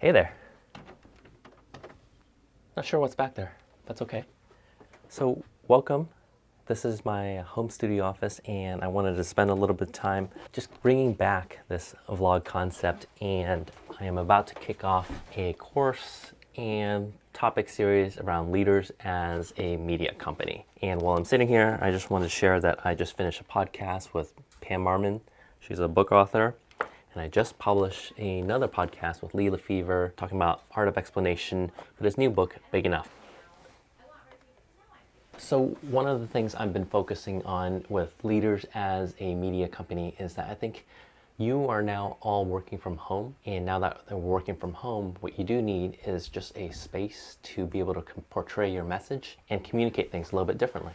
Hey there. Not sure what's back there. That's okay. So, welcome. This is my home studio office, and I wanted to spend a little bit of time just bringing back this vlog concept. And I am about to kick off a course and topic series around leaders as a media company. And while I'm sitting here, I just wanted to share that I just finished a podcast with Pam Marmon. She's a book author. And I just published another podcast with Lee Lefevre talking about art of explanation for this new book, Big Enough. So one of the things I've been focusing on with leaders as a media company is that I think you are now all working from home. And now that they're working from home, what you do need is just a space to be able to portray your message and communicate things a little bit differently.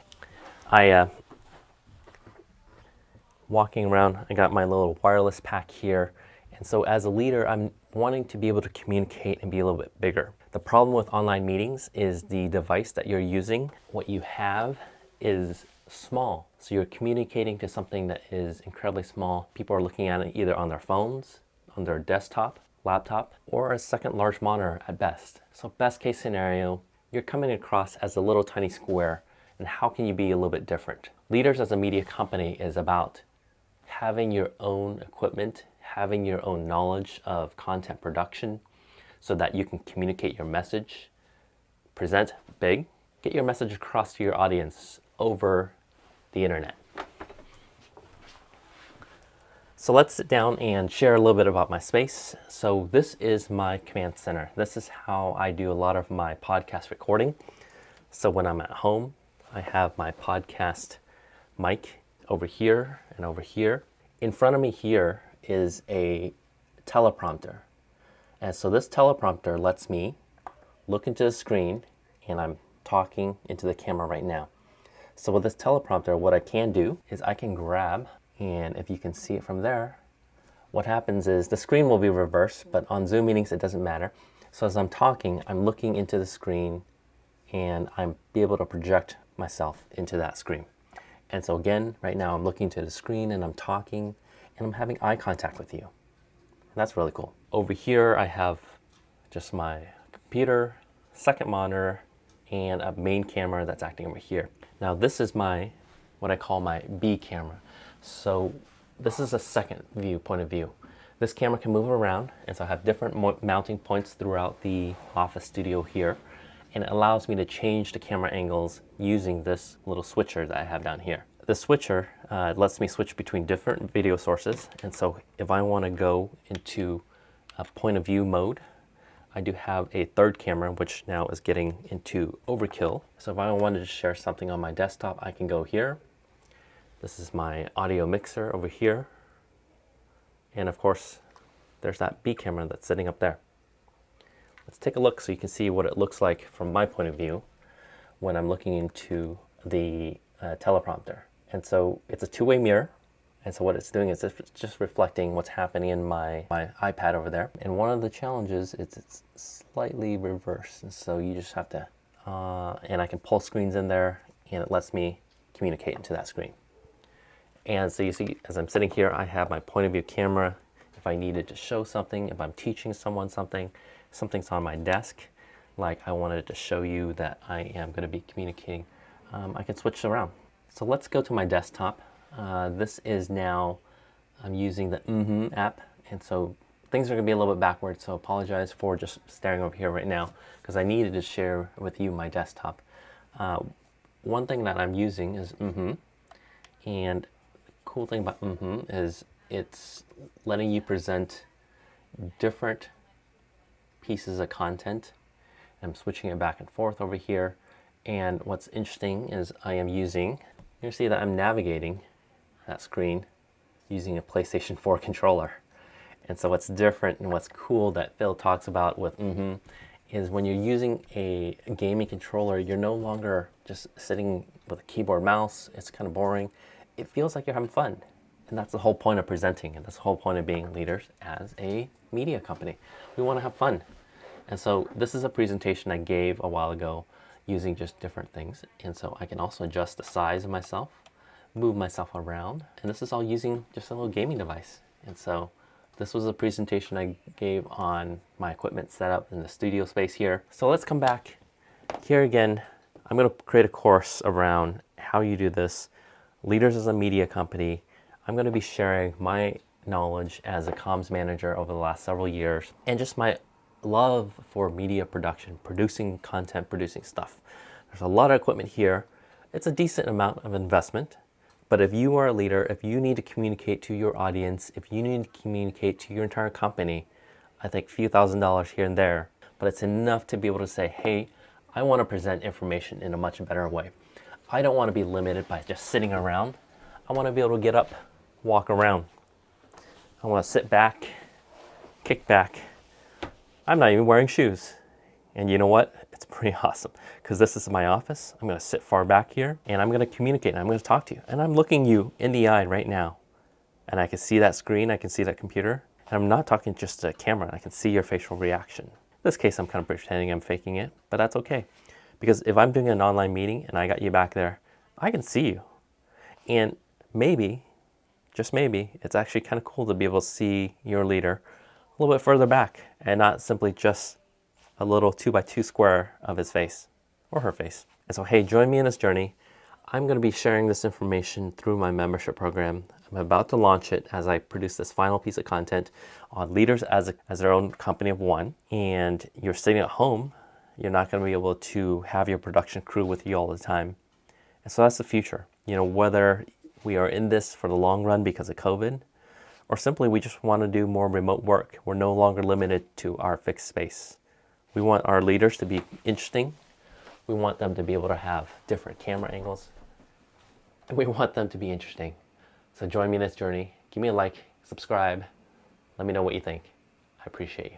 Walking around, I got my little wireless pack here. And so as a leader, I'm wanting to be able to communicate and be a little bit bigger. The problem with online meetings is the device that you're using, what you have is small. So you're communicating to something that is incredibly small. People are looking at it either on their phones, on their desktop, laptop, or a second large monitor at best. So best case scenario, you're coming across as a little tiny square. And how can you be a little bit different? Leaders as a media company is about having your own equipment, having your own knowledge of content production so that you can communicate your message, present big, get your message across to your audience over the internet. So let's sit down and share a little bit about my space. So this is my command center. This is how I do a lot of my podcast recording. So when I'm at home, I have my podcast mic over here and over here. In front of me here is a teleprompter. And so this teleprompter lets me look into the screen, and I'm talking into the camera right now. So with this teleprompter, what I can do is I can grab, and if you can see it from there, what happens is the screen will be reversed, but on Zoom meetings, it doesn't matter. So as I'm talking, I'm looking into the screen, and I'm be able to project myself into that screen. And so again, right now I'm looking to the screen and I'm talking and I'm having eye contact with you. And that's really cool. Over here, I have just my computer, second monitor, and a main camera that's acting over here. Now this is what I call my B camera. So this is a second view, point of view. This camera can move around, and so I have different mounting points throughout the office studio here. And it allows me to change the camera angles using this little switcher that I have down here. The switcher lets me switch between different video sources, and so if I want to go into a point of view mode, I do have a third camera, which now is getting into overkill. So if I wanted to share something on my desktop, I can go here. This is my audio mixer over here. And of course, there's that B camera that's sitting up there. Let's take a look so you can see what it looks like from my point of view when I'm looking into the teleprompter. And so it's a two-way mirror. And so what it's doing is it's just reflecting what's happening in my iPad over there. And one of the challenges is it's slightly reversed. And so you just have to, and I can pull screens in there and it lets me communicate into that screen. And so you see, as I'm sitting here, I have my point of view camera. If I needed to show something, if I'm teaching someone something, something's on my desk, like I wanted to show you that I am going to be communicating, I can switch around. So let's go to my desktop. This is now, I'm using the app, and so things are going to be a little bit backwards, so apologize for just staring over here right now, because I needed to share with you my desktop. One thing that I'm using is and the cool thing about is it's letting you present different pieces of content. I'm switching it back and forth over here, and what's interesting is I am using, you see that I'm navigating that screen using a PlayStation 4 controller. And so what's different and what's cool that Phil talks about with is when you're using a gaming controller, you're no longer just sitting with a keyboard mouse. It's kind of boring. It feels like you're having fun. And that's the whole point of presenting, and that's the whole point of being leaders as a media company. We want to have fun. And so this is a presentation I gave a while ago using just different things. And so I can also adjust the size of myself, move myself around. And this is all using just a little gaming device. And so This was a presentation I gave on my equipment setup in the studio space here. So let's come back here again. I'm going to create a course around how you do this. Leaders as a media company. I'm going to be sharing my knowledge as a comms manager over the last several years and just my love for media production, producing content, producing stuff. There's a lot of equipment here. It's a decent amount of investment, but if you are a leader, if you need to communicate to your audience, if you need to communicate to your entire company, I think a few $1,000s here and there, but it's enough to be able to say, hey, I want to present information in a much better way. I don't want to be limited by just sitting around. I want to be able to get up, walk around. I want to sit back, kick back. I'm not even wearing shoes. And you know what? It's pretty awesome because this is my office. I'm going to sit far back here and I'm going to communicate and I'm going to talk to you. And I'm looking you in the eye right now. And I can see that screen, I can see that computer. And I'm not talking just to a camera, I can see your facial reaction. In this case, I'm kind of pretending I'm faking it, but that's okay. Because if I'm doing an online meeting and I got you back there, I can see you. And maybe, just maybe, it's actually kind of cool to be able to see your leader a little bit further back and not simply just a little 2x2 square of his face or her face. And so, hey, join me in this journey. I'm going to be sharing this information through my membership program. I'm about to launch it as I produce this final piece of content on leaders as their own company of one. And you're sitting at home, you're not going to be able to have your production crew with you all the time. And so that's the future. You know, whether we are in this for the long run because of COVID, or simply we just want to do more remote work. We're no longer limited to our fixed space. We want our leaders to be interesting. We want them to be able to have different camera angles. And we want them to be interesting. So join me in this journey. Give me a like, subscribe. Let me know what you think. I appreciate you.